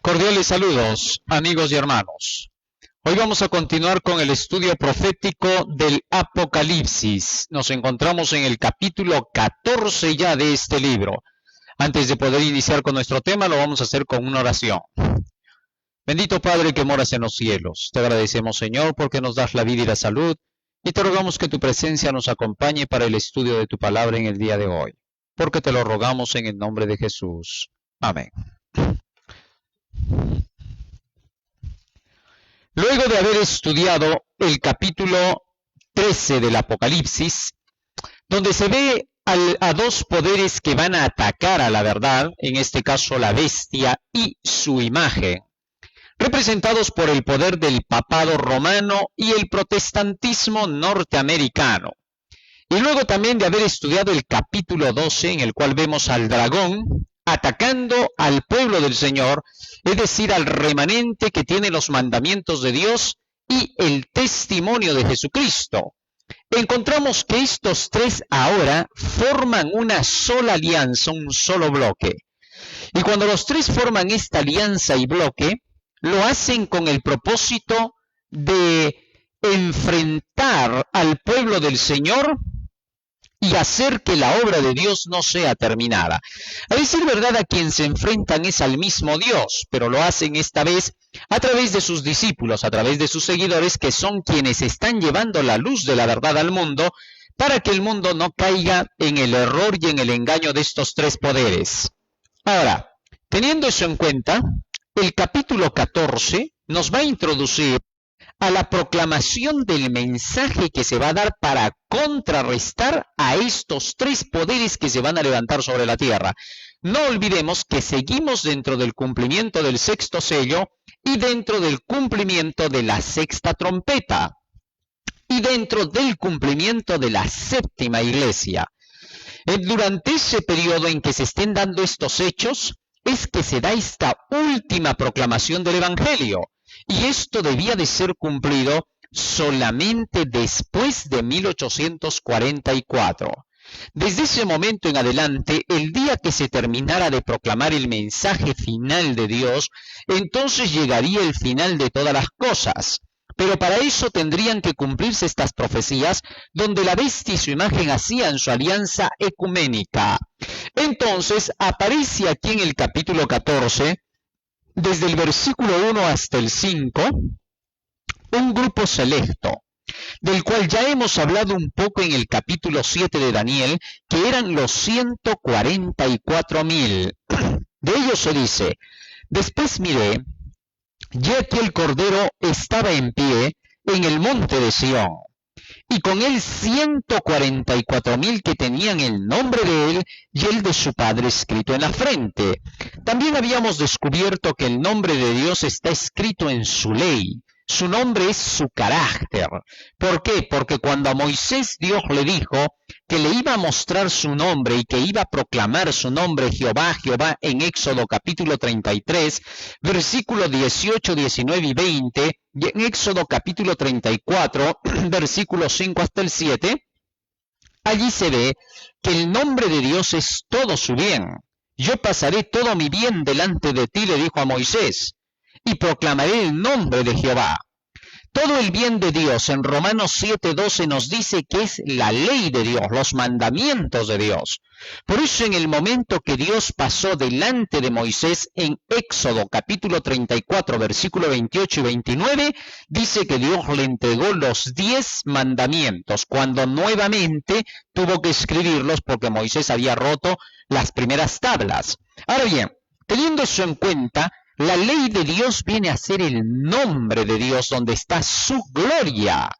Cordiales saludos, amigos y hermanos. Hoy vamos a continuar con el estudio profético del Apocalipsis. Nos encontramos en el capítulo 14 ya de este libro. Antes de poder iniciar con nuestro tema, lo vamos a hacer con una oración. Bendito Padre que moras en los cielos, te agradecemos, Señor, porque nos das la vida y la salud, y te rogamos que tu presencia nos acompañe para el estudio de tu palabra en el día de hoy, porque te lo rogamos en el nombre de Jesús. Amén. Luego de haber estudiado el capítulo 13 del Apocalipsis, donde se ve a dos poderes que van a atacar a la verdad, en este caso la bestia y su imagen, representados por el poder del papado romano y el protestantismo norteamericano. Y luego también de haber estudiado el capítulo 12, en el cual vemos al dragón atacando al pueblo del Señor, es decir, al remanente que tiene los mandamientos de Dios y el testimonio de Jesucristo. Encontramos que estos tres ahora forman una sola alianza, un solo bloque. Y cuando los tres forman esta alianza y bloque, lo hacen con el propósito de enfrentar al pueblo del Señor y hacer que la obra de Dios no sea terminada. A decir verdad, a quien se enfrentan es al mismo Dios, pero lo hacen esta vez a través de sus discípulos, a través de sus seguidores, que son quienes están llevando la luz de la verdad al mundo, para que el mundo no caiga en el error y en el engaño de estos tres poderes. Ahora, teniendo eso en cuenta, el capítulo 14 nos va a introducir a la proclamación del mensaje que se va a dar para contrarrestar a estos tres poderes que se van a levantar sobre la tierra. No olvidemos que seguimos dentro del cumplimiento del sexto sello y dentro del cumplimiento de la sexta trompeta y dentro del cumplimiento de la séptima iglesia. Durante ese periodo en que se estén dando estos hechos, es que se da esta última proclamación del Evangelio. Y esto debía de ser cumplido solamente después de 1844. Desde ese momento en adelante, el día que se terminara de proclamar el mensaje final de Dios, entonces llegaría el final de todas las cosas. Pero para eso tendrían que cumplirse estas profecías, donde la bestia y su imagen hacían su alianza ecuménica. Entonces, aparece aquí en el capítulo 14, desde el versículo 1 hasta el 5, un grupo selecto, del cual ya hemos hablado un poco en el capítulo 7 de Daniel, que eran los 144,000. De ellos se dice: después miré, ya que el Cordero estaba en pie en el monte de Sión, y con él 144,000 que tenían el nombre de él y el de su padre escrito en la frente. También habíamos descubierto que el nombre de Dios está escrito en su ley. Su nombre es su carácter. ¿Por qué? Porque cuando a Moisés Dios le dijo que le iba a mostrar su nombre y que iba a proclamar su nombre Jehová, Jehová, en Éxodo capítulo 33, versículos 18, 19 y 20, y en Éxodo capítulo 34, versículos 5 hasta el 7, allí se ve que el nombre de Dios es todo su bien. Yo pasaré todo mi bien delante de ti, le dijo a Moisés, y proclamaré el nombre de Jehová. Todo el bien de Dios en Romanos 7:12 nos dice que es la ley de Dios, los mandamientos de Dios. Por eso en el momento que Dios pasó delante de Moisés en Éxodo capítulo 34, versículo 28 y 29, dice que Dios le entregó los 10 mandamientos, cuando nuevamente tuvo que escribirlos porque Moisés había roto las primeras tablas. Ahora bien, teniendo eso en cuenta, la ley de Dios viene a ser el nombre de Dios, donde está su gloria,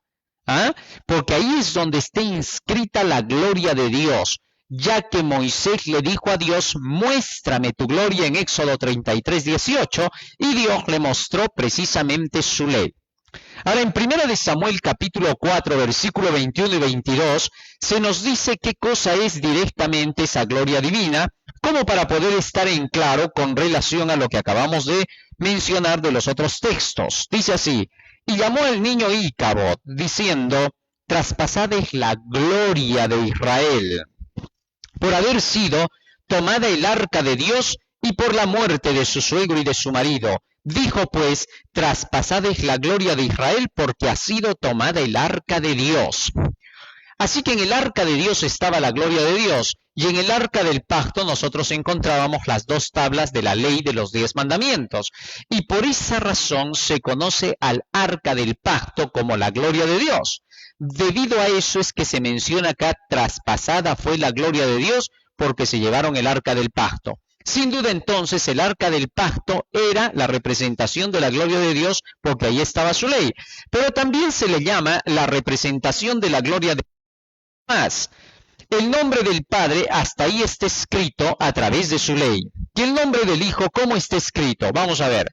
porque ahí es donde está inscrita la gloria de Dios, ya que Moisés le dijo a Dios: muéstrame tu gloria, en Éxodo 33, 18, y Dios le mostró precisamente su ley. Ahora, en 1 de Samuel capítulo 4, versículo 21 y 22, se nos dice qué cosa es directamente esa gloria divina, como para poder estar en claro con relación a lo que acabamos de mencionar de los otros textos. Dice así: y llamó al niño Icabod, diciendo: traspasad es la gloria de Israel, por haber sido tomada el arca de Dios y por la muerte de su suegro y de su marido. Dijo pues, traspasada es la gloria de Israel, porque ha sido tomada el arca de Dios. Así que en el arca de Dios estaba la gloria de Dios, y en el arca del pacto nosotros encontrábamos las 2 tablas de la ley de los 10 mandamientos. Y por esa razón se conoce al arca del pacto como la gloria de Dios. Debido a eso es que se menciona acá, traspasada fue la gloria de Dios, porque se llevaron el arca del pacto. Sin duda entonces el arca del pacto era la representación de la gloria de Dios, porque ahí estaba su ley. Pero también se le llama la representación de la gloria de Dios. Más, el nombre del Padre hasta ahí está escrito a través de su ley. ¿Y el nombre del Hijo cómo está escrito? Vamos a ver.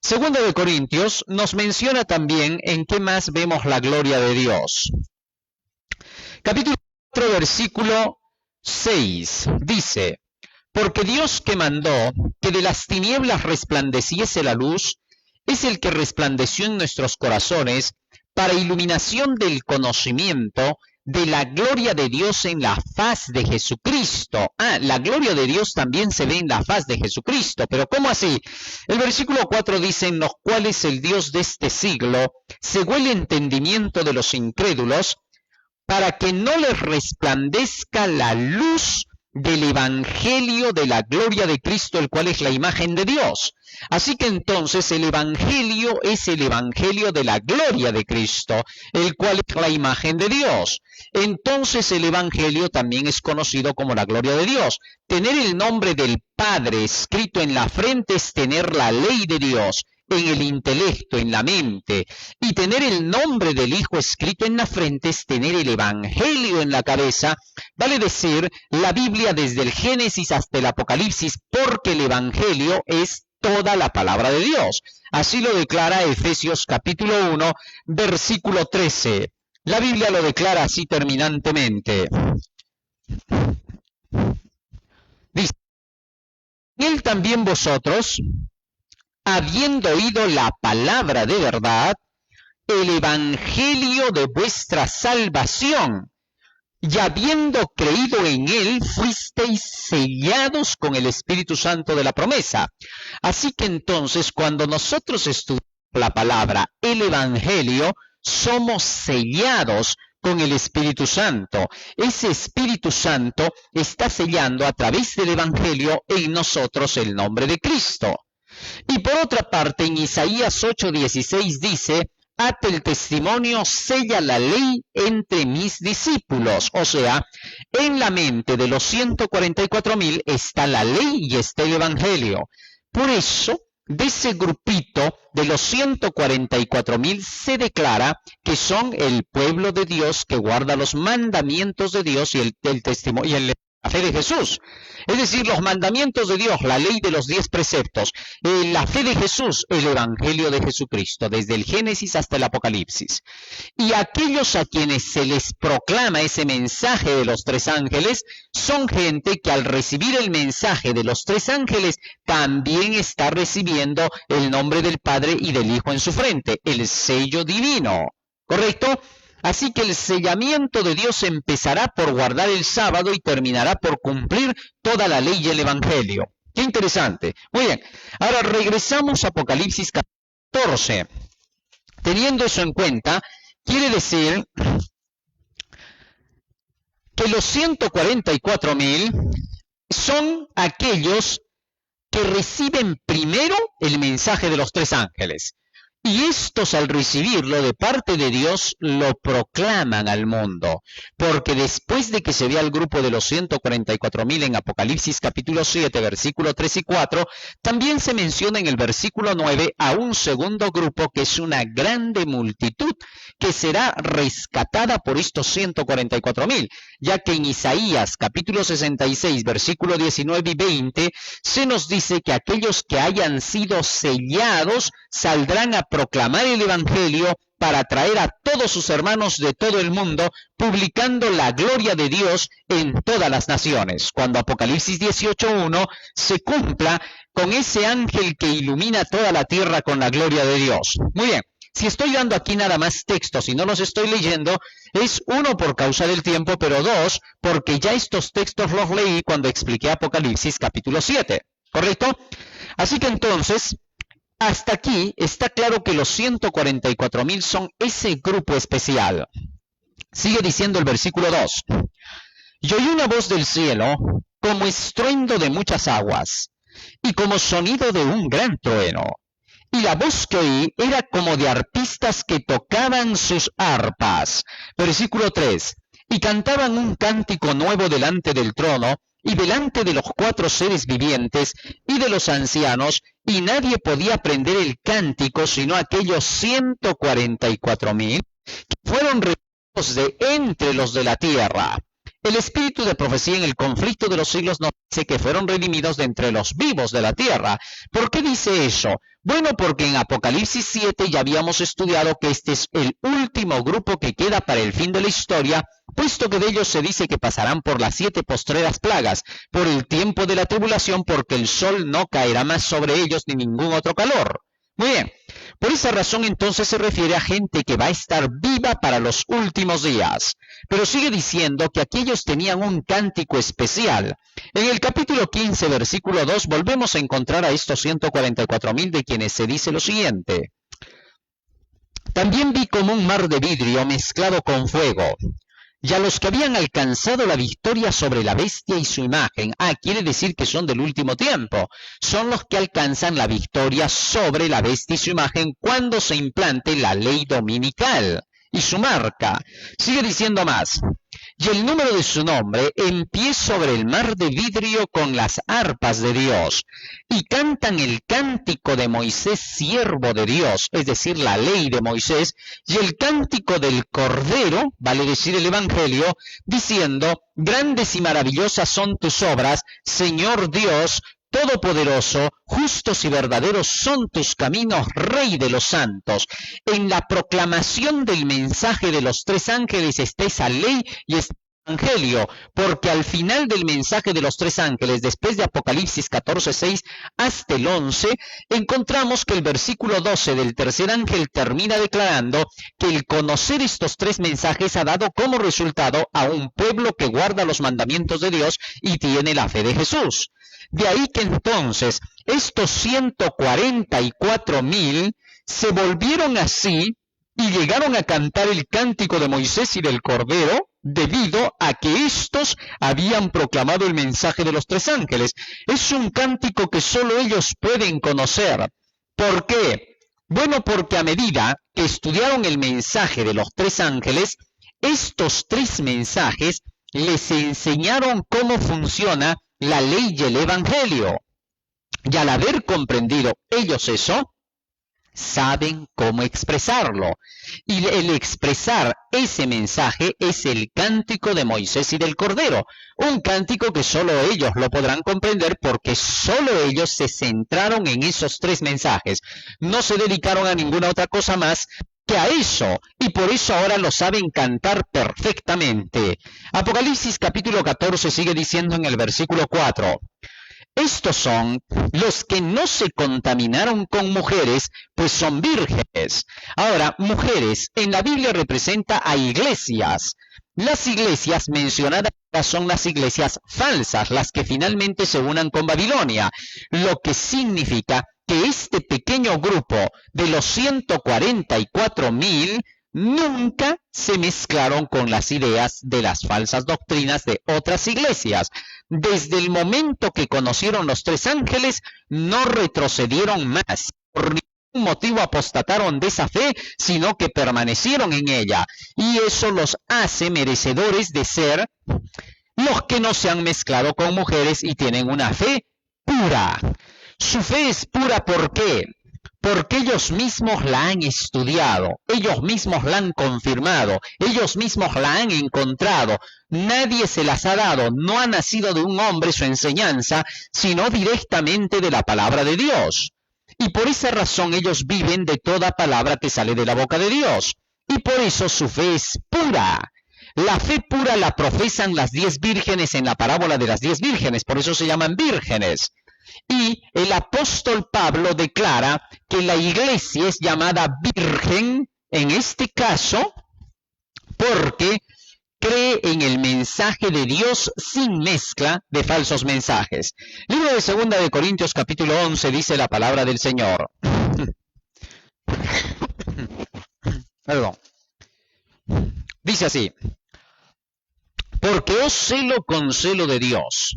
Segundo de Corintios nos menciona también en qué más vemos la gloria de Dios. Capítulo 4, versículo 6, dice: porque Dios que mandó que de las tinieblas resplandeciese la luz, es el que resplandeció en nuestros corazones para iluminación del conocimiento de la gloria de Dios en la faz de Jesucristo. La gloria de Dios también se ve en la faz de Jesucristo. ¿Pero cómo así? El versículo 4 dice: en los cuales el Dios de este siglo cegó el entendimiento de los incrédulos, para que no les resplandezca la luz del Evangelio de la gloria de Cristo, el cual es la imagen de Dios. Así que entonces el Evangelio es el Evangelio de la gloria de Cristo, el cual es la imagen de Dios. Entonces el Evangelio también es conocido como la gloria de Dios. Tener el nombre del Padre escrito en la frente es tener la ley de Dios en el intelecto, en la mente, y tener el nombre del Hijo escrito en la frente es tener el Evangelio en la cabeza, vale decir, la Biblia desde el Génesis hasta el Apocalipsis, porque el Evangelio es toda la palabra de Dios. Así lo declara Efesios capítulo 1, versículo 13. La Biblia lo declara así terminantemente. Dice: él también vosotros, habiendo oído la palabra de verdad, el evangelio de vuestra salvación, y habiendo creído en él, fuisteis sellados con el Espíritu Santo de la promesa. Así que entonces, cuando nosotros estudiamos la palabra, el evangelio, somos sellados con el Espíritu Santo. Ese Espíritu Santo está sellando a través del evangelio en nosotros el nombre de Cristo. Y por otra parte, en Isaías 8:16 dice: ate el testimonio, sella la ley entre mis discípulos. O sea, en la mente de los 144,000 está la ley y está el evangelio. Por eso, de ese grupito de los 144,000 se declara que son el pueblo de Dios que guarda los mandamientos de Dios y el testimonio y la fe de Jesús. Es decir, los mandamientos de Dios, la ley de los 10 preceptos, la fe de Jesús, el evangelio de Jesucristo, desde el Génesis hasta el Apocalipsis. Y aquellos a quienes se les proclama ese mensaje de los 3 ángeles, son gente que al recibir el mensaje de los 3 ángeles, también está recibiendo el nombre del Padre y del Hijo en su frente, el sello divino. ¿Correcto? Así que el sellamiento de Dios empezará por guardar el sábado y terminará por cumplir toda la ley y el evangelio. ¡Qué interesante! Muy bien, ahora regresamos a Apocalipsis 14. Teniendo eso en cuenta, quiere decir que los 144,000 son aquellos que reciben primero el mensaje de los 3 ángeles. Y estos, al recibirlo de parte de Dios, lo proclaman al mundo. Porque después de que se vea el grupo de los 144,000 en Apocalipsis capítulo 7, versículo 3 y 4, también se menciona en el versículo 9 a un segundo grupo que es una grande multitud que será rescatada por estos 144,000, ya que en Isaías capítulo 66, versículo 19 y 20, se nos dice que aquellos que hayan sido sellados saldrán a proclamar el evangelio para traer a todos sus hermanos de todo el mundo, publicando la gloria de Dios en todas las naciones. Cuando Apocalipsis 18:1 se cumpla con ese ángel que ilumina toda la tierra con la gloria de Dios. Muy bien, si estoy dando aquí nada más textos y no los estoy leyendo, es 1 por causa del tiempo, pero 2 porque ya estos textos los leí cuando expliqué Apocalipsis capítulo 7. ¿correcto? Así que entonces, hasta aquí está claro que los 144,000 son ese grupo especial. Sigue diciendo el versículo 2. Y oí una voz del cielo, como estruendo de muchas aguas, y como sonido de un gran trueno. Y la voz que oí era como de arpistas que tocaban sus arpas. Versículo 3. Y cantaban un cántico nuevo delante del trono, y delante de los 4 seres vivientes, y de los ancianos, y nadie podía aprender el cántico, sino aquellos 144,000, que fueron reunidos de entre los de la tierra. El espíritu de profecía en el conflicto de los siglos nos dice que fueron redimidos de entre los vivos de la tierra. ¿Por qué dice eso? Bueno, porque en Apocalipsis 7 ya habíamos estudiado que este es el último grupo que queda para el fin de la historia, puesto que de ellos se dice que pasarán por las 7 postreras plagas, por el tiempo de la tribulación, porque el sol no caerá más sobre ellos ni ningún otro calor. Muy bien, por esa razón entonces se refiere a gente que va a estar viva para los últimos días. Pero sigue diciendo que aquellos tenían un cántico especial. En el capítulo 15, versículo 2, volvemos a encontrar a estos 144,000 de quienes se dice lo siguiente. También vi como un mar de vidrio mezclado con fuego, y a los que habían alcanzado la victoria sobre la bestia y su imagen. Quiere decir que son del último tiempo. Son los que alcanzan la victoria sobre la bestia y su imagen cuando se implante la ley dominical y su marca. Sigue diciendo más. Y el número de su nombre en pie sobre el mar de vidrio con las arpas de Dios. Y cantan el cántico de Moisés, siervo de Dios, es decir, la ley de Moisés, y el cántico del Cordero, vale decir el Evangelio, diciendo, grandes y maravillosas son tus obras, Señor Dios, Todopoderoso, justos y verdaderos son tus caminos, Rey de los santos. En la proclamación del mensaje de los 3 ángeles está esa ley y este Evangelio, porque al final del mensaje de los 3 ángeles, después de Apocalipsis 14:6 hasta el 11, encontramos que el versículo 12 del tercer ángel termina declarando que el conocer estos 3 mensajes ha dado como resultado a un pueblo que guarda los mandamientos de Dios y tiene la fe de Jesús. De ahí que entonces estos 144,000 se volvieron así y llegaron a cantar el cántico de Moisés y del Cordero debido a que estos habían proclamado el mensaje de los 3 ángeles. Es un cántico que solo ellos pueden conocer. ¿Por qué? Bueno, porque a medida que estudiaron el mensaje de los 3 ángeles, estos 3 mensajes les enseñaron cómo funciona la ley y el Evangelio. Y al haber comprendido ellos eso, saben cómo expresarlo. Y el expresar ese mensaje es el cántico de Moisés y del Cordero. Un cántico que solo ellos lo podrán comprender porque solo ellos se centraron en esos 3 mensajes. No se dedicaron a ninguna otra cosa más que a eso, y por eso ahora lo saben cantar perfectamente. Apocalipsis capítulo 14 sigue diciendo en el versículo 4, estos son los que no se contaminaron con mujeres, pues son vírgenes. Ahora, mujeres en la Biblia representa a iglesias. Las iglesias mencionadas son las iglesias falsas, las que finalmente se unan con Babilonia, lo que significa que este pequeño grupo de los 144,000 nunca se mezclaron con las ideas de las falsas doctrinas de otras iglesias. Desde el momento que conocieron los 3 ángeles, no retrocedieron más. Por ningún motivo apostataron de esa fe, sino que permanecieron en ella. Y eso los hace merecedores de ser los que no se han mezclado con mujeres y tienen una fe pura. Su fe es pura, ¿por qué? Porque ellos mismos la han estudiado, ellos mismos la han confirmado, ellos mismos la han encontrado. Nadie se las ha dado, no ha nacido de un hombre su enseñanza, sino directamente de la palabra de Dios. Y por esa razón ellos viven de toda palabra que sale de la boca de Dios. Y por eso su fe es pura. La fe pura la profesan las 10 vírgenes en la parábola de las 10 vírgenes, por eso se llaman vírgenes. Y el apóstol Pablo declara que la iglesia es llamada virgen, en este caso, porque cree en el mensaje de Dios sin mezcla de falsos mensajes. Libro de 2 de Corintios capítulo 11 dice la palabra del Señor. Perdón. Dice así: porque os celo con celo de Dios,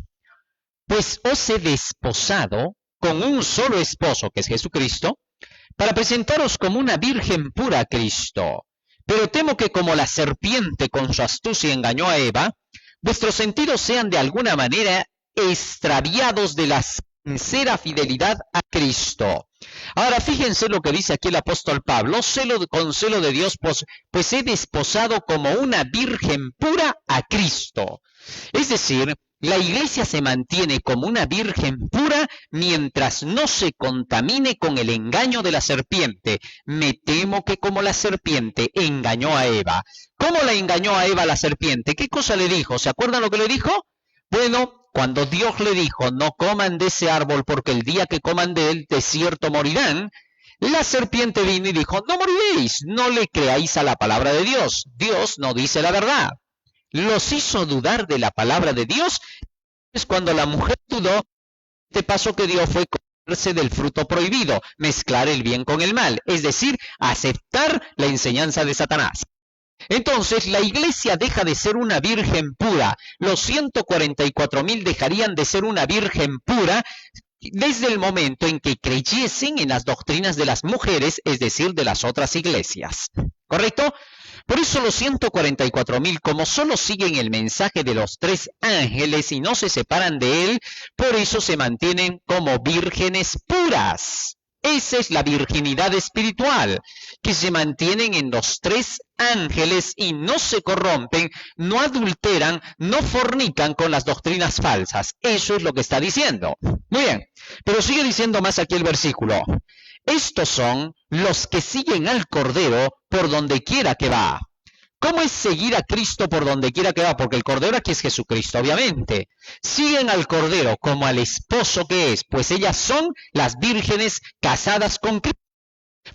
pues os he desposado con un solo esposo, que es Jesucristo, para presentaros como una virgen pura a Cristo. Pero temo que como la serpiente con su astucia engañó a Eva, vuestros sentidos sean de alguna manera extraviados de la sincera fidelidad a Cristo. Ahora fíjense lo que dice aquí el apóstol Pablo: con celo de Dios, pues he desposado como una virgen pura a Cristo. Es decir, la iglesia se mantiene como una virgen pura mientras no se contamine con el engaño de la serpiente. Me temo que como la serpiente engañó a Eva. ¿Cómo la engañó a Eva la serpiente? ¿Qué cosa le dijo? ¿Se acuerdan lo que le dijo? Bueno, cuando Dios le dijo, no coman de ese árbol porque el día que coman de él, de cierto morirán, la serpiente vino y dijo, no moriréis, no le creáis a la palabra de Dios. Dios no dice la verdad. Los hizo dudar de la palabra de Dios. Es cuando la mujer dudó, este paso que dio fue comerse del fruto prohibido, mezclar el bien con el mal, es decir, aceptar la enseñanza de Satanás. Entonces la iglesia deja de ser una virgen pura. Los 144,000 dejarían de ser una virgen pura desde el momento en que creyesen en las doctrinas de las mujeres, es decir, de las otras iglesias. ¿Correcto? Por eso los 144,000, como solo siguen el mensaje de los 3 ángeles y no se separan de él, por eso se mantienen como vírgenes puras. Esa es la virginidad espiritual, que se mantienen en los 3 ángeles y no se corrompen, no adulteran, no fornican con las doctrinas falsas. Eso es lo que está diciendo. Muy bien, pero sigue diciendo más aquí el versículo. Estos son los que siguen al Cordero por donde quiera que va. ¿Cómo es seguir a Cristo por donde quiera que va? Porque el Cordero aquí es Jesucristo, obviamente. Siguen al Cordero como al esposo que es, pues ellas son las vírgenes casadas con Cristo.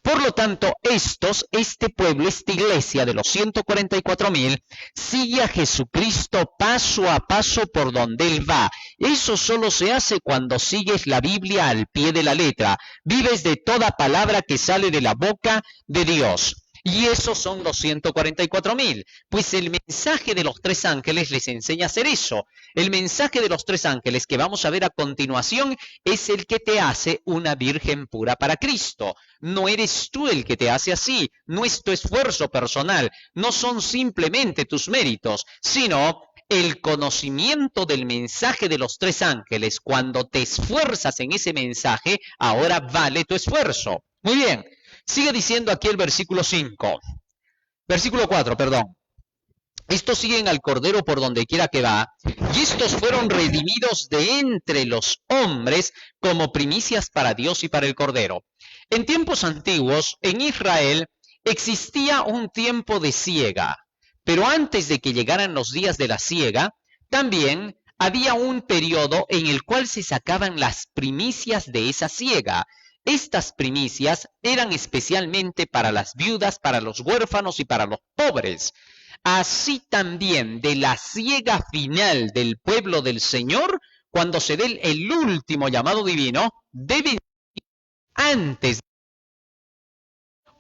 Por lo tanto, este pueblo, esta iglesia de los 144,000, sigue a Jesucristo paso a paso por donde Él va. Eso solo se hace cuando sigues la Biblia al pie de la letra. Vives de toda palabra que sale de la boca de Dios. Y esos son los 144,000. Pues el mensaje de los 3 ángeles les enseña a hacer eso. El mensaje de los 3 ángeles que vamos a ver a continuación es el que te hace una virgen pura para Cristo. No eres tú el que te hace así, no es tu esfuerzo personal, no son simplemente tus méritos, sino el conocimiento del mensaje de los 3 ángeles. Cuando te esfuerzas en ese mensaje, ahora vale tu esfuerzo. Muy bien. Sigue diciendo aquí el versículo 4, perdón. Estos siguen al Cordero por donde quiera que va, y estos fueron redimidos de entre los hombres como primicias para Dios y para el Cordero. En tiempos antiguos, en Israel, existía un tiempo de siega, pero antes de que llegaran los días de la siega, también había un periodo en el cual se sacaban las primicias de esa siega. Estas primicias eran especialmente para las viudas, para los huérfanos y para los pobres. Así también de la siega final del pueblo del Señor, cuando se dé el último llamado divino, debe antes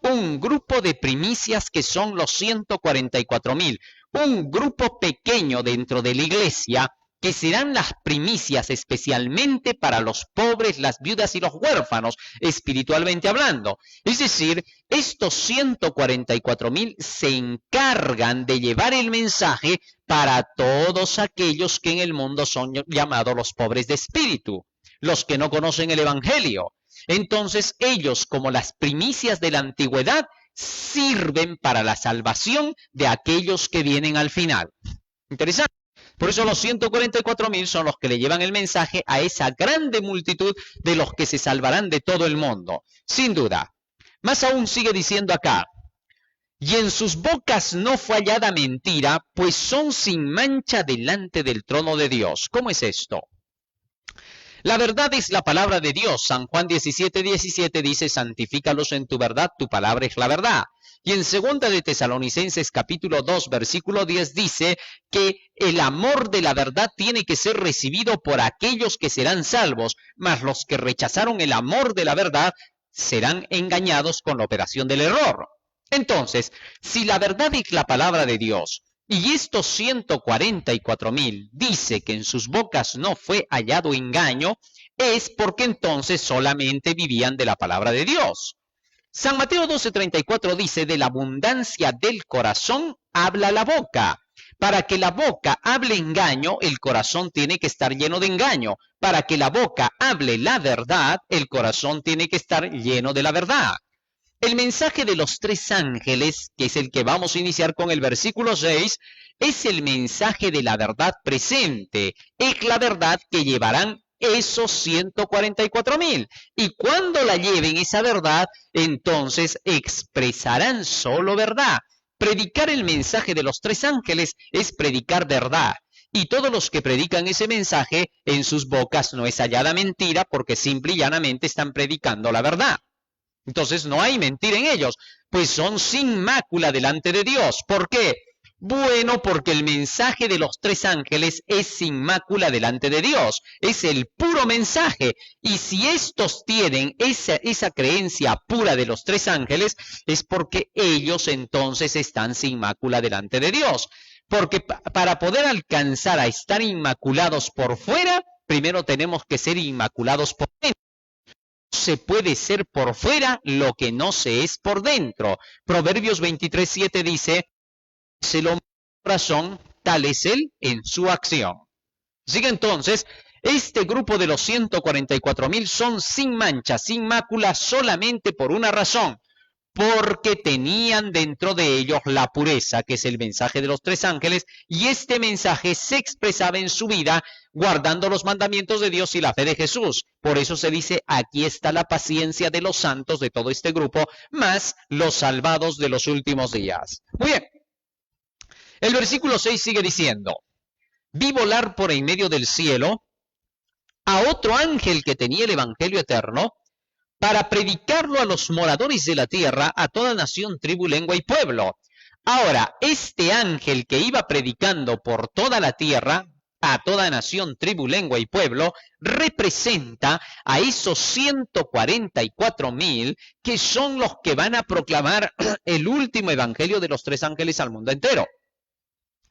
un grupo de primicias que son los 144,000, un grupo pequeño dentro de la iglesia que serán las primicias especialmente para los pobres, las viudas y los huérfanos, espiritualmente hablando. Es decir, estos 144,000 se encargan de llevar el mensaje para todos aquellos que en el mundo son llamados los pobres de espíritu, los que no conocen el Evangelio. Entonces ellos, como las primicias de la antigüedad, sirven para la salvación de aquellos que vienen al final. Interesante. Por eso los 144,000 son los que le llevan el mensaje a esa grande multitud de los que se salvarán de todo el mundo. Sin duda. Más aún sigue diciendo acá. Y en sus bocas no fue hallada mentira, pues son sin mancha delante del trono de Dios. ¿Cómo es esto? La verdad es la palabra de Dios. San Juan 17:17 dice, santifícalos en tu verdad, tu palabra es la verdad. Y en 2 de Tesalonicenses capítulo 2 versículo 10 dice que el amor de la verdad tiene que ser recibido por aquellos que serán salvos, mas los que rechazaron el amor de la verdad serán engañados con la operación del error. Entonces, si la verdad es la palabra de Dios, y estos 144,000 dice que en sus bocas no fue hallado engaño, es porque entonces solamente vivían de la palabra de Dios. San Mateo 12:34 dice, de la abundancia del corazón habla la boca. Para que la boca hable engaño, el corazón tiene que estar lleno de engaño. Para que la boca hable la verdad, el corazón tiene que estar lleno de la verdad. El mensaje de los 3 ángeles, que es el que vamos a iniciar con el versículo 6, es el mensaje de la verdad presente. Es la verdad que llevarán esos 144,000. Y cuando la lleven esa verdad, entonces expresarán solo verdad. Predicar el mensaje de los 3 ángeles es predicar verdad. Y todos los que predican ese mensaje, en sus bocas no es hallada mentira, porque simple y llanamente están predicando la verdad. Entonces no hay mentira en ellos, pues son sin mácula delante de Dios. ¿Por qué? Bueno, porque el mensaje de los 3 ángeles es sin mácula delante de Dios. Es el puro mensaje. Y si estos tienen esa creencia pura de los 3 ángeles, es porque ellos entonces están sin mácula delante de Dios. Porque para poder alcanzar a estar inmaculados por fuera, primero tenemos que ser inmaculados por dentro. Se puede ser por fuera lo que no se es por dentro. Proverbios 23:7 dice, es el hombre de corazón, tal es él en su acción. Así que entonces, este grupo de los 144,000 son sin mancha, sin mácula, solamente por una razón, porque tenían dentro de ellos la pureza, que es el mensaje de los 3 ángeles, y este mensaje se expresaba en su vida guardando los mandamientos de Dios y la fe de Jesús. Por eso se dice, aquí está la paciencia de los santos de todo este grupo, más los salvados de los últimos días. Muy bien. El versículo 6 sigue diciendo, vi volar por en medio del cielo a otro ángel que tenía el evangelio eterno, para predicarlo a los moradores de la tierra, a toda nación, tribu, lengua y pueblo. Ahora, este ángel que iba predicando por toda la tierra, a toda nación, tribu, lengua y pueblo, representa a esos 144,000 que son los que van a proclamar el último evangelio de los 3 ángeles al mundo entero.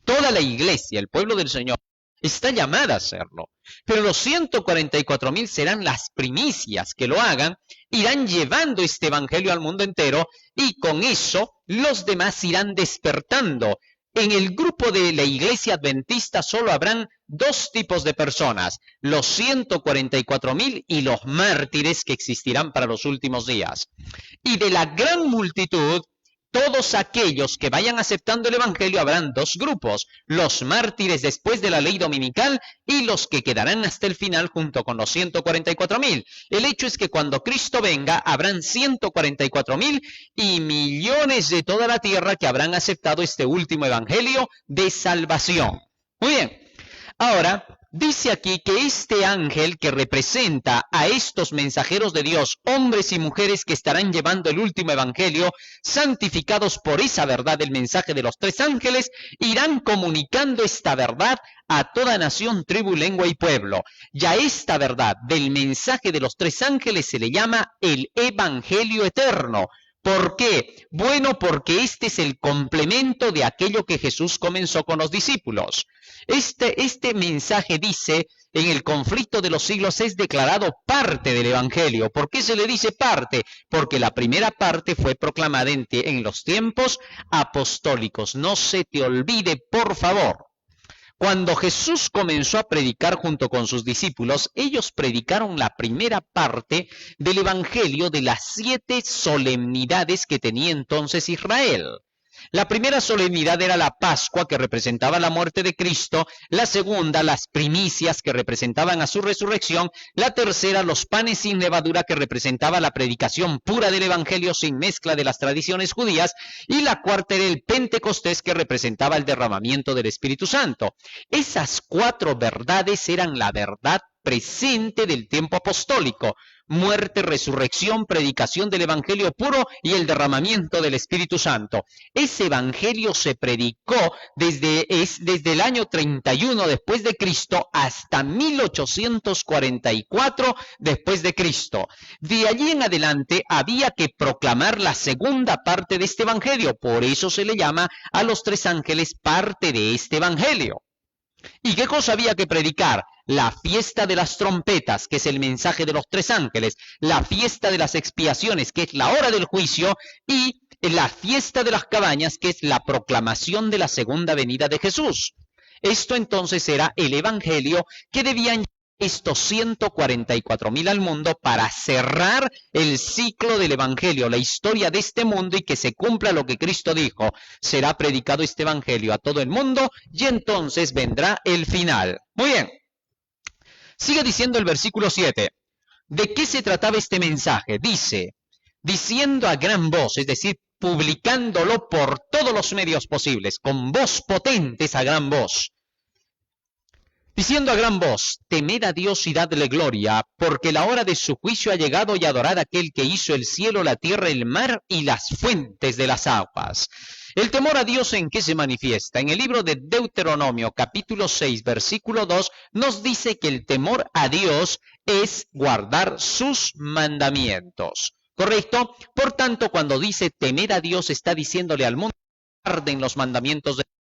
Toda la iglesia, el pueblo del Señor, está llamada a hacerlo. Pero los 144,000 serán las primicias que lo hagan, irán llevando este evangelio al mundo entero y con eso los demás irán despertando. En el grupo de la iglesia adventista solo habrán 2 tipos de personas, los 144,000 y los mártires que existirán para los últimos días. Y de la gran multitud, todos aquellos que vayan aceptando el evangelio habrán 2 grupos, los mártires después de la ley dominical y los que quedarán hasta el final junto con los 144,000. El hecho es que cuando Cristo venga habrán 144,000 y millones de toda la tierra que habrán aceptado este último evangelio de salvación. Muy bien. Ahora, dice aquí que este ángel que representa a estos mensajeros de Dios, hombres y mujeres que estarán llevando el último evangelio, santificados por esa verdad del mensaje de los 3 ángeles, irán comunicando esta verdad a toda nación, tribu, lengua y pueblo. Y a esta verdad del mensaje de los 3 ángeles se le llama el evangelio eterno. ¿Por qué? Bueno, porque este es el complemento de aquello que Jesús comenzó con los discípulos. Este mensaje dice, en el conflicto de los siglos es declarado parte del Evangelio. ¿Por qué se le dice parte? Porque la primera parte fue proclamada en los tiempos apostólicos. No se te olvide, por favor. Cuando Jesús comenzó a predicar junto con sus discípulos, ellos predicaron la primera parte del Evangelio de las 7 solemnidades que tenía entonces Israel. La primera solemnidad era la Pascua, que representaba la muerte de Cristo. La segunda, las primicias, que representaban a su resurrección. La tercera, los panes sin levadura, que representaba la predicación pura del Evangelio sin mezcla de las tradiciones judías. Y la cuarta era el Pentecostés, que representaba el derramamiento del Espíritu Santo. Esas 4 verdades eran la verdad presente del tiempo apostólico: muerte, resurrección, predicación del evangelio puro y el derramamiento del Espíritu Santo. Ese evangelio se predicó desde el año 31 después de Cristo hasta 1844 después de Cristo. De allí en adelante había que proclamar la segunda parte de este evangelio. Por eso se le llama a los tres ángeles parte de este evangelio. ¿Y qué cosa había que predicar? La fiesta de las trompetas, que es el mensaje de los tres ángeles, la fiesta de las expiaciones, que es la hora del juicio, y la fiesta de las cabañas, que es la proclamación de la segunda venida de Jesús. Esto entonces era el evangelio que debían estos 144,000 al mundo para cerrar el ciclo del evangelio, la historia de este mundo, y que se cumpla lo que Cristo dijo: será predicado este evangelio a todo el mundo y entonces vendrá el final. Muy bien. Sigue diciendo el versículo 7. ¿De qué se trataba este mensaje? Dice: diciendo a gran voz, es decir, publicándolo por todos los medios posibles, con voz potentes a gran voz. Diciendo a gran voz: temed a Dios y dadle gloria, porque la hora de su juicio ha llegado, y adorad a aquel que hizo el cielo, la tierra, el mar y las fuentes de las aguas. El temor a Dios, ¿en qué se manifiesta? En el libro de Deuteronomio, capítulo 6, versículo 2, nos dice que el temor a Dios es guardar sus mandamientos. ¿Correcto? Por tanto, cuando dice temer a Dios, está diciéndole al mundo: guarden los mandamientos de Dios.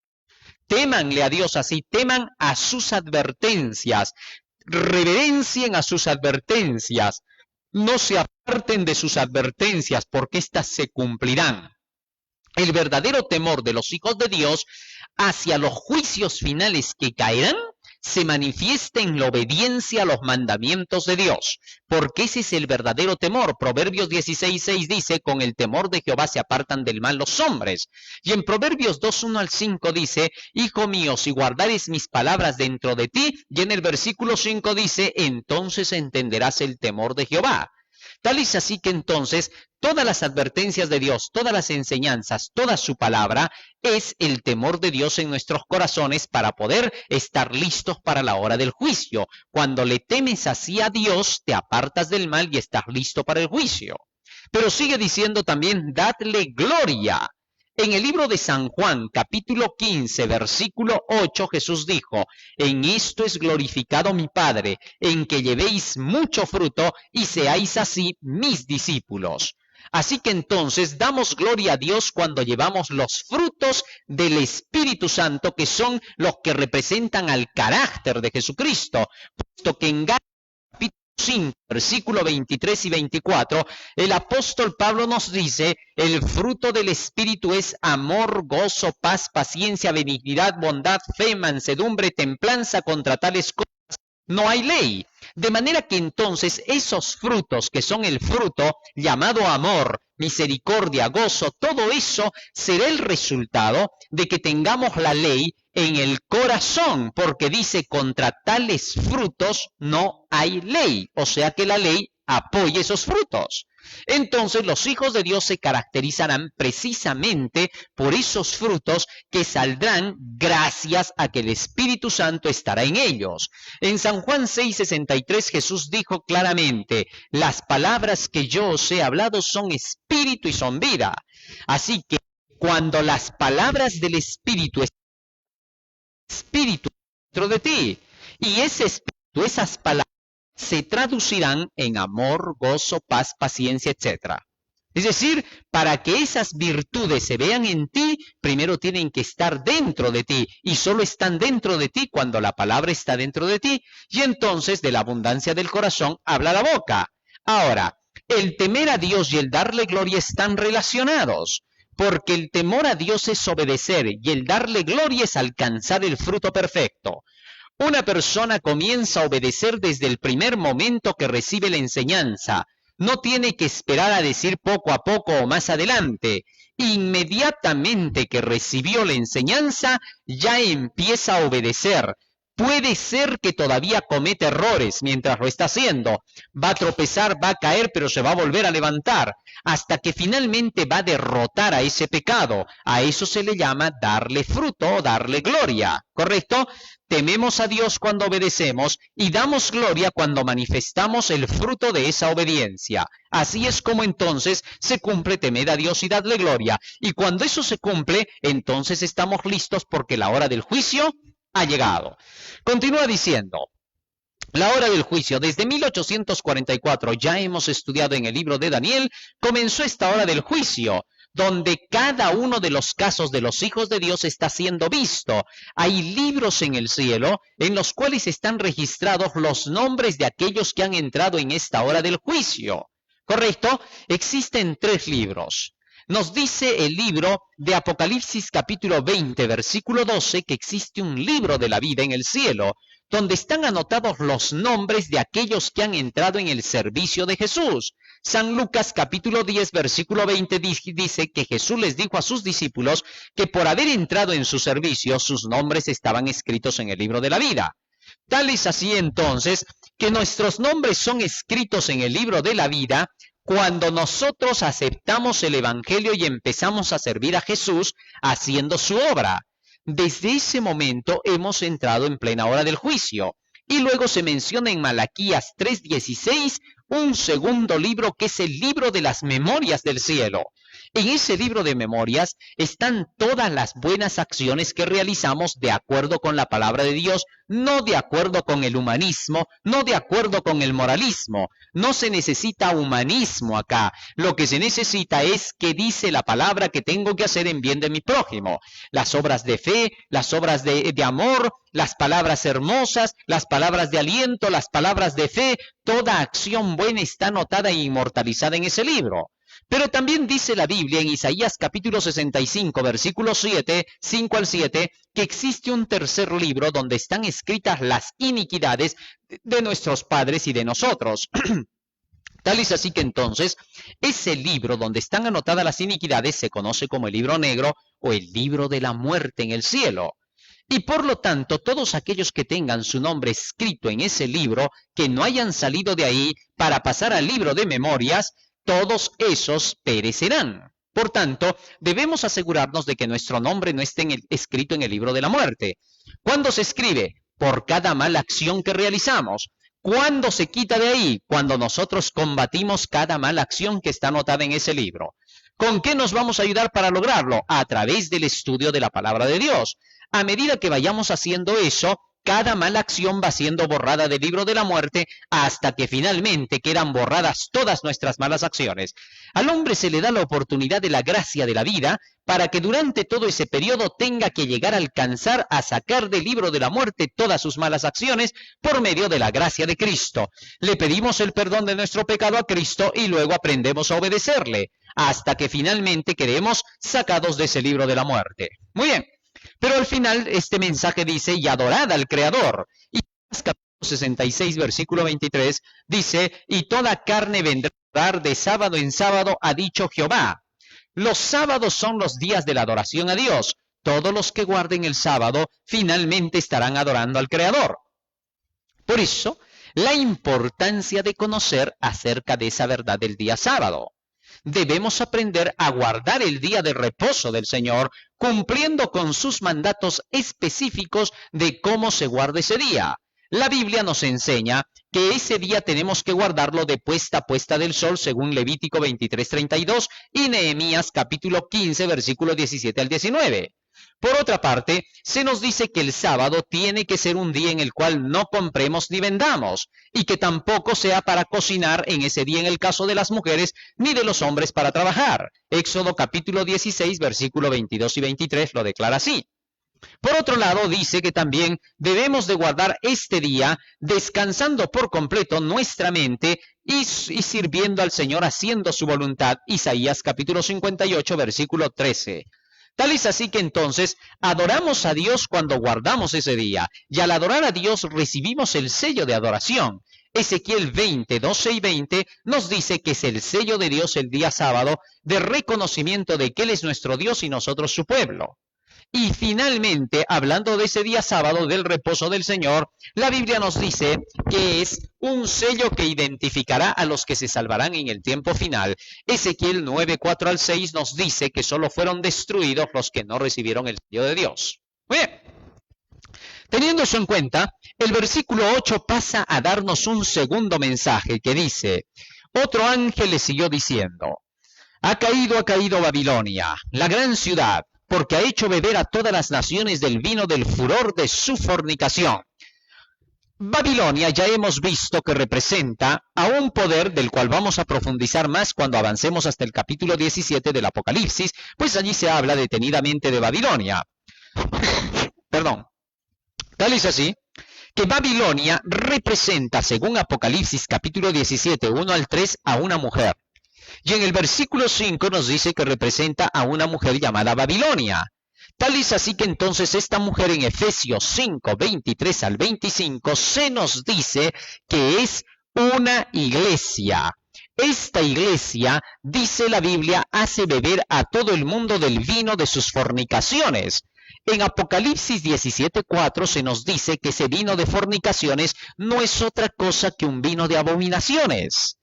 Témanle a Dios así, teman a sus advertencias, reverencien a sus advertencias, no se aparten de sus advertencias, porque éstas se cumplirán. El verdadero temor de los hijos de Dios hacia los juicios finales que caerán se manifiesta en la obediencia a los mandamientos de Dios, porque ese es el verdadero temor. Proverbios 16:6 dice: con el temor de Jehová se apartan del mal los hombres. Y en Proverbios 2:1 al 5 dice: hijo mío, si guardares mis palabras dentro de ti. Y en el versículo 5 dice: entonces entenderás el temor de Jehová. Tal es así que entonces todas las advertencias de Dios, todas las enseñanzas, toda su palabra es el temor de Dios en nuestros corazones para poder estar listos para la hora del juicio. Cuando le temes así a Dios, te apartas del mal y estás listo para el juicio. Pero sigue diciendo también: dadle gloria. En el libro de San Juan, capítulo 15, versículo 8, Jesús dijo: en esto es glorificado mi Padre, en que llevéis mucho fruto y seáis así mis discípulos. Así que entonces damos gloria a Dios cuando llevamos los frutos del Espíritu Santo, que son los que representan al carácter de Jesucristo, puesto que en Gálatas 5, versículo 23 y 24, el apóstol Pablo nos dice: el fruto del Espíritu es amor, gozo, paz, paciencia, benignidad, bondad, fe, mansedumbre, templanza. Contra tales cosas no hay ley. De manera que entonces esos frutos, que son el fruto llamado amor, misericordia, gozo, todo eso será el resultado de que tengamos la ley en el corazón, porque dice: contra tales frutos no hay ley. O sea que la ley apoya esos frutos. Entonces los hijos de Dios se caracterizarán precisamente por esos frutos que saldrán gracias a que el Espíritu Santo estará en ellos. En San Juan 6:63 Jesús dijo claramente: las palabras que yo os he hablado son espíritu y son vida. Así que cuando las palabras del Espíritu dentro de ti, y ese Espíritu, esas palabras, se traducirán en amor, gozo, paz, paciencia, etc. Es decir, para que esas virtudes se vean en ti, primero tienen que estar dentro de ti, y solo están dentro de ti cuando la palabra está dentro de ti, y entonces de la abundancia del corazón habla la boca. Ahora, el temer a Dios y el darle gloria están relacionados, porque el temor a Dios es obedecer y el darle gloria es alcanzar el fruto perfecto. Una persona comienza a obedecer desde el primer momento que recibe la enseñanza. No tiene que esperar a decir poco a poco o más adelante. Inmediatamente que recibió la enseñanza, ya empieza a obedecer. Puede ser que todavía cometa errores mientras lo está haciendo. Va a tropezar, va a caer, pero se va a volver a levantar, hasta que finalmente va a derrotar a ese pecado. A eso se le llama darle fruto o darle gloria, ¿correcto? Tememos a Dios cuando obedecemos y damos gloria cuando manifestamos el fruto de esa obediencia. Así es como entonces se cumple temed a Dios y dadle gloria. Y cuando eso se cumple, entonces estamos listos porque la hora del juicio ha llegado. Continúa diciendo, la hora del juicio, desde 1844, ya hemos estudiado en el libro de Daniel, comenzó esta hora del juicio, donde cada uno de los casos de los hijos de Dios está siendo visto. Hay libros en el cielo en los cuales están registrados los nombres de aquellos que han entrado en esta hora del juicio. ¿Correcto? Existen 3 libros. Nos dice el libro de Apocalipsis capítulo 20, versículo 12, que existe un libro de la vida en el cielo, donde están anotados los nombres de aquellos que han entrado en el servicio de Jesús. San Lucas capítulo 10, versículo 20 dice que Jesús les dijo a sus discípulos que por haber entrado en su servicio, sus nombres estaban escritos en el libro de la vida. Tal es así entonces que nuestros nombres son escritos en el libro de la vida cuando nosotros aceptamos el Evangelio y empezamos a servir a Jesús haciendo su obra. Desde ese momento hemos entrado en plena hora del juicio. Y luego se menciona en Malaquías 3:16 un segundo libro que es el libro de las memorias del cielo. En ese libro de memorias están todas las buenas acciones que realizamos de acuerdo con la palabra de Dios, no de acuerdo con el humanismo, no de acuerdo con el moralismo. No se necesita humanismo acá. Lo que se necesita es que dice la palabra que tengo que hacer en bien de mi prójimo. Las obras de fe, las obras de amor, las palabras hermosas, las palabras de aliento, las palabras de fe, toda acción buena está anotada e inmortalizada en ese libro. Pero también dice la Biblia en Isaías capítulo 65, versículo 7, 5 al 7, que existe un tercer libro donde están escritas las iniquidades de nuestros padres y de nosotros. Tal es así que entonces, ese libro donde están anotadas las iniquidades se conoce como el libro negro o el libro de la muerte en el cielo. Y por lo tanto, todos aquellos que tengan su nombre escrito en ese libro, que no hayan salido de ahí para pasar al libro de memorias, todos esos perecerán. Por tanto, debemos asegurarnos de que nuestro nombre no esté escrito en el libro de la muerte. ¿Cuándo se escribe? Por cada mala acción que realizamos. ¿Cuándo se quita de ahí? Cuando nosotros combatimos cada mala acción que está anotada en ese libro. ¿Con qué nos vamos a ayudar para lograrlo? A través del estudio de la palabra de Dios. A medida que vayamos haciendo eso, cada mala acción va siendo borrada del libro de la muerte hasta que finalmente quedan borradas todas nuestras malas acciones. Al hombre se le da la oportunidad de la gracia de la vida para que durante todo ese periodo tenga que llegar a alcanzar a sacar del libro de la muerte todas sus malas acciones por medio de la gracia de Cristo. Le pedimos el perdón de nuestro pecado a Cristo y luego aprendemos a obedecerle hasta que finalmente quedemos sacados de ese libro de la muerte. Muy bien. Pero al final este mensaje dice, y adorad al Creador. Y capítulo 66, versículo 23, dice, y toda carne vendrá a adorar de sábado en sábado, ha dicho Jehová. Los sábados son los días de la adoración a Dios. Todos los que guarden el sábado finalmente estarán adorando al Creador. Por eso, la importancia de conocer acerca de esa verdad del día sábado. Debemos aprender a guardar el día de reposo del Señor, cumpliendo con sus mandatos específicos de cómo se guarda ese día. La Biblia nos enseña que ese día tenemos que guardarlo de puesta a puesta del sol, según Levítico 23:32 y Nehemías capítulo 15, versículos 17 al 19. Por otra parte, se nos dice que el sábado tiene que ser un día en el cual no compremos ni vendamos, y que tampoco sea para cocinar en ese día en el caso de las mujeres, ni de los hombres para trabajar. Éxodo capítulo 16, versículo 22 y 23 lo declara así. Por otro lado, dice que también debemos de guardar este día descansando por completo nuestra mente y sirviendo al Señor haciendo su voluntad. Isaías capítulo 58, versículo 13. Tal es así que entonces adoramos a Dios cuando guardamos ese día, y al adorar a Dios recibimos el sello de adoración. Ezequiel 20, 12 y 20 nos dice que es el sello de Dios el día sábado de reconocimiento de que Él es nuestro Dios y nosotros su pueblo. Y finalmente, hablando de ese día sábado, del reposo del Señor, la Biblia nos dice que es un sello que identificará a los que se salvarán en el tiempo final. Ezequiel 9, 4 al 6 nos dice que solo fueron destruidos los que no recibieron el sello de Dios. Muy bien. Teniendo eso en cuenta, el versículo 8 pasa a darnos un segundo mensaje que dice: otro ángel le siguió diciendo: ha caído Babilonia, la gran ciudad, porque ha hecho beber a todas las naciones del vino del furor de su fornicación. Babilonia ya hemos visto que representa a un poder del cual vamos a profundizar más cuando avancemos hasta el capítulo 17 del Apocalipsis, pues allí se habla detenidamente de Babilonia. Perdón. Tal es así que Babilonia representa, según Apocalipsis capítulo 17, 1 al 3, a una mujer. Y en el versículo 5 nos dice que representa a una mujer llamada Babilonia. Tal es así que entonces esta mujer en Efesios 5, 23 al 25 se nos dice que es una iglesia. Esta iglesia, dice la Biblia, hace beber a todo el mundo del vino de sus fornicaciones. En Apocalipsis 17:4 se nos dice que ese vino de fornicaciones no es otra cosa que un vino de abominaciones.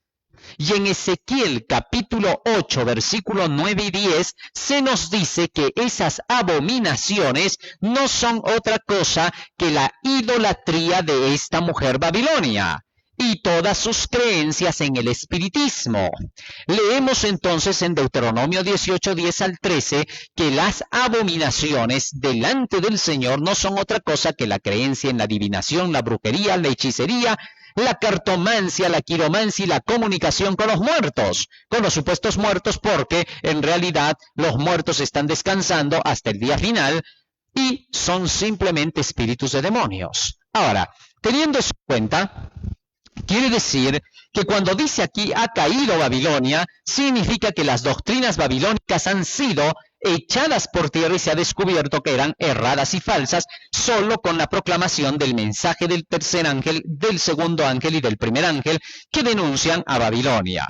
Y en Ezequiel capítulo 8, versículos 9 y 10, se nos dice que esas abominaciones no son otra cosa que la idolatría de esta mujer Babilonia y todas sus creencias en el espiritismo. Leemos entonces en Deuteronomio 18, 10 al 13, que las abominaciones delante del Señor no son otra cosa que la creencia en la adivinación, la brujería, la hechicería, la cartomancia, la quiromancia y la comunicación con los muertos, con los supuestos muertos, porque en realidad los muertos están descansando hasta el día final y son simplemente espíritus de demonios. Ahora, teniendo eso en cuenta, quiere decir que cuando dice aquí ha caído Babilonia, significa que las doctrinas babilónicas han sido echadas por tierra y se ha descubierto que eran erradas y falsas solo con la proclamación del mensaje del tercer ángel, del segundo ángel y del primer ángel que denuncian a Babilonia.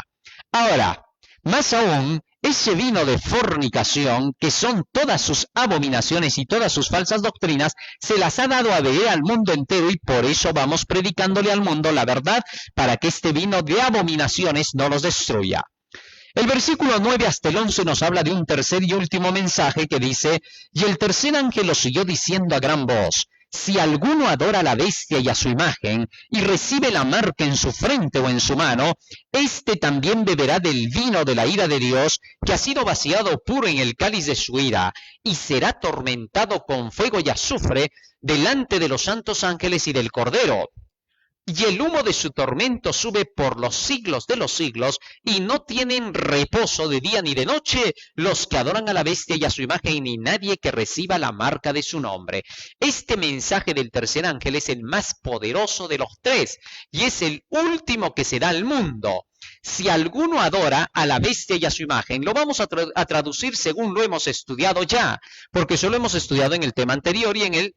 Ahora, más aún, ese vino de fornicación, que son todas sus abominaciones y todas sus falsas doctrinas, se las ha dado a beber al mundo entero y por eso vamos predicándole al mundo la verdad para que este vino de abominaciones no los destruya. El versículo 9 hasta el 11 nos habla de un tercer y último mensaje que dice: y el tercer ángel lo siguió diciendo a gran voz: si alguno adora a la bestia y a su imagen, y recibe la marca en su frente o en su mano, éste también beberá del vino de la ira de Dios, que ha sido vaciado puro en el cáliz de su ira, y será atormentado con fuego y azufre delante de los santos ángeles y del Cordero. Y el humo de su tormento sube por los siglos de los siglos, y no tienen reposo de día ni de noche los que adoran a la bestia y a su imagen, ni nadie que reciba la marca de su nombre. Este mensaje del tercer ángel es el más poderoso de los tres, y es el último que se da al mundo. Si alguno adora a la bestia y a su imagen, lo vamos a traducir según lo hemos estudiado ya, porque solo hemos estudiado en el tema anterior y en el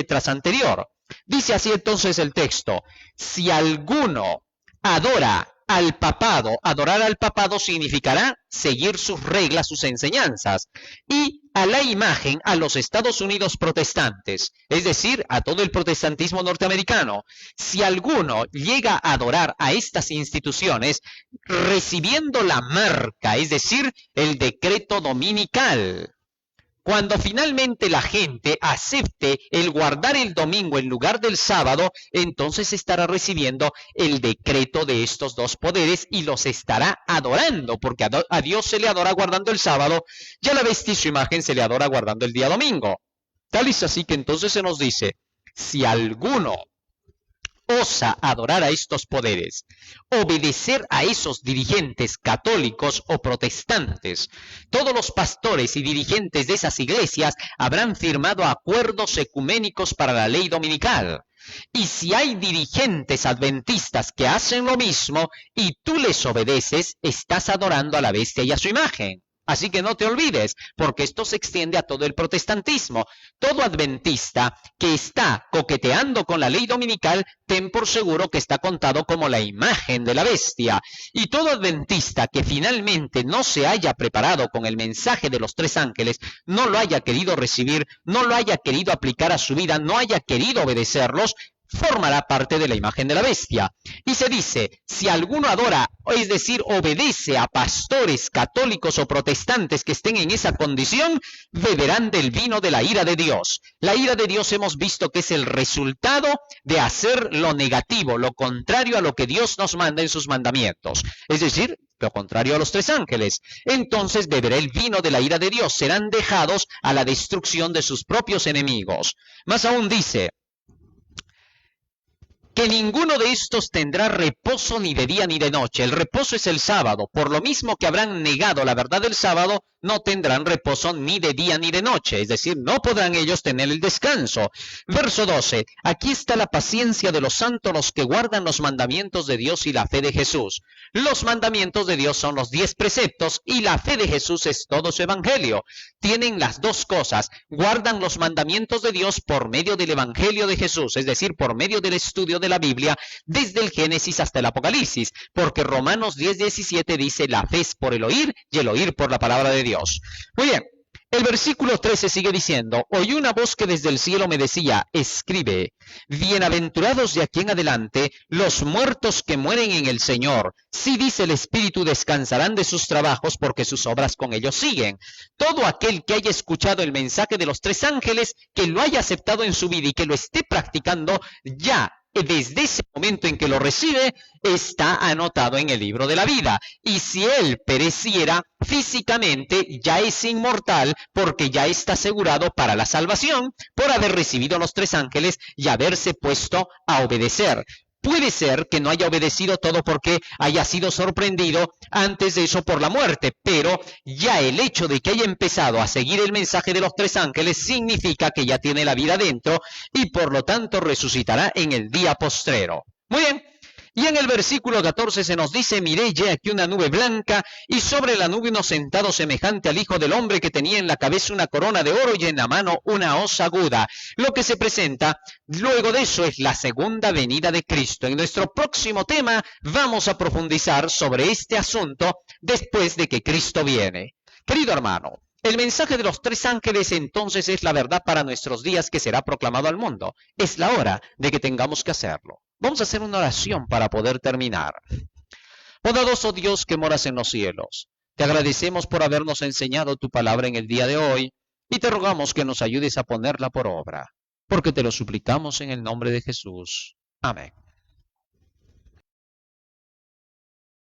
tras anterior. Dice así entonces el texto: si alguno adora al papado, adorar al papado significará seguir sus reglas, sus enseñanzas, y a la imagen, a los Estados Unidos protestantes, es decir, a todo el protestantismo norteamericano. Si alguno llega a adorar a estas instituciones, recibiendo la marca, es decir, el decreto dominical, cuando finalmente la gente acepte el guardar el domingo en lugar del sábado, entonces estará recibiendo el decreto de estos dos poderes y los estará adorando, porque a Dios se le adora guardando el sábado y a la bestia y su imagen se le adora guardando el día domingo. Tal es así que entonces se nos dice: si alguno osa adorar a estos poderes, obedecer a esos dirigentes católicos o protestantes, todos los pastores y dirigentes de esas iglesias habrán firmado acuerdos ecuménicos para la ley dominical. Y si hay dirigentes adventistas que hacen lo mismo y tú les obedeces, estás adorando a la bestia y a su imagen. Así que no te olvides, porque esto se extiende a todo el protestantismo. Todo adventista que está coqueteando con la ley dominical, ten por seguro que está contado como la imagen de la bestia. Y todo adventista que finalmente no se haya preparado con el mensaje de los tres ángeles, no lo haya querido recibir, no lo haya querido aplicar a su vida, no haya querido obedecerlos, formará parte de la imagen de la bestia. Y se dice, si alguno adora, es decir, obedece a pastores católicos o protestantes que estén en esa condición, beberán del vino de la ira de Dios. La ira de Dios hemos visto que es el resultado de hacer lo negativo, lo contrario a lo que Dios nos manda en sus mandamientos. Es decir, lo contrario a los tres ángeles. Entonces beberá el vino de la ira de Dios, serán dejados a la destrucción de sus propios enemigos. Más aún dice, que ninguno de estos tendrá reposo ni de día ni de noche. El reposo es el sábado. Por lo mismo que habrán negado la verdad del sábado, no tendrán reposo ni de día ni de noche. Es decir, no podrán ellos tener el descanso. Verso 12. Aquí está la paciencia de los santos, los que guardan los mandamientos de Dios y la fe de Jesús. Los mandamientos de Dios son los 10 preceptos y la fe de Jesús es todo su evangelio. Tienen las dos cosas. Guardan los mandamientos de Dios por medio del evangelio de Jesús, es decir, por medio del estudio de la Biblia desde el Génesis hasta el Apocalipsis, porque Romanos 10:17 dice, la fe es por el oír y el oír por la palabra de Dios. Muy bien, el versículo 13 sigue diciendo, oí una voz que desde el cielo me decía, escribe, bienaventurados de aquí en adelante los muertos que mueren en el Señor. Sí dice el Espíritu, descansarán de sus trabajos porque sus obras con ellos siguen. Todo aquel que haya escuchado el mensaje de los tres ángeles, que lo haya aceptado en su vida y que lo esté practicando, ya desde ese momento en que lo recibe, está anotado en el libro de la vida. Y si él pereciera físicamente, ya es inmortal, porque ya está asegurado para la salvación por haber recibido los tres ángeles y haberse puesto a obedecer. Puede ser que no haya obedecido todo porque haya sido sorprendido antes de eso por la muerte, pero ya el hecho de que haya empezado a seguir el mensaje de los tres ángeles significa que ya tiene la vida dentro y por lo tanto resucitará en el día postrero. Muy bien. Y en el versículo 14 se nos dice, miré ya aquí una nube blanca, y sobre la nube uno sentado semejante al Hijo del Hombre, que tenía en la cabeza una corona de oro y en la mano una hoz aguda. Lo que se presenta luego de eso es la segunda venida de Cristo. En nuestro próximo tema vamos a profundizar sobre este asunto después de que Cristo viene. Querido hermano, el mensaje de los tres ángeles entonces es la verdad para nuestros días que será proclamado al mundo. Es la hora de que tengamos que hacerlo. Vamos a hacer una oración para poder terminar. Bondadoso Dios que moras en los cielos, te agradecemos por habernos enseñado tu palabra en el día de hoy y te rogamos que nos ayudes a ponerla por obra, porque te lo suplicamos en el nombre de Jesús. Amén.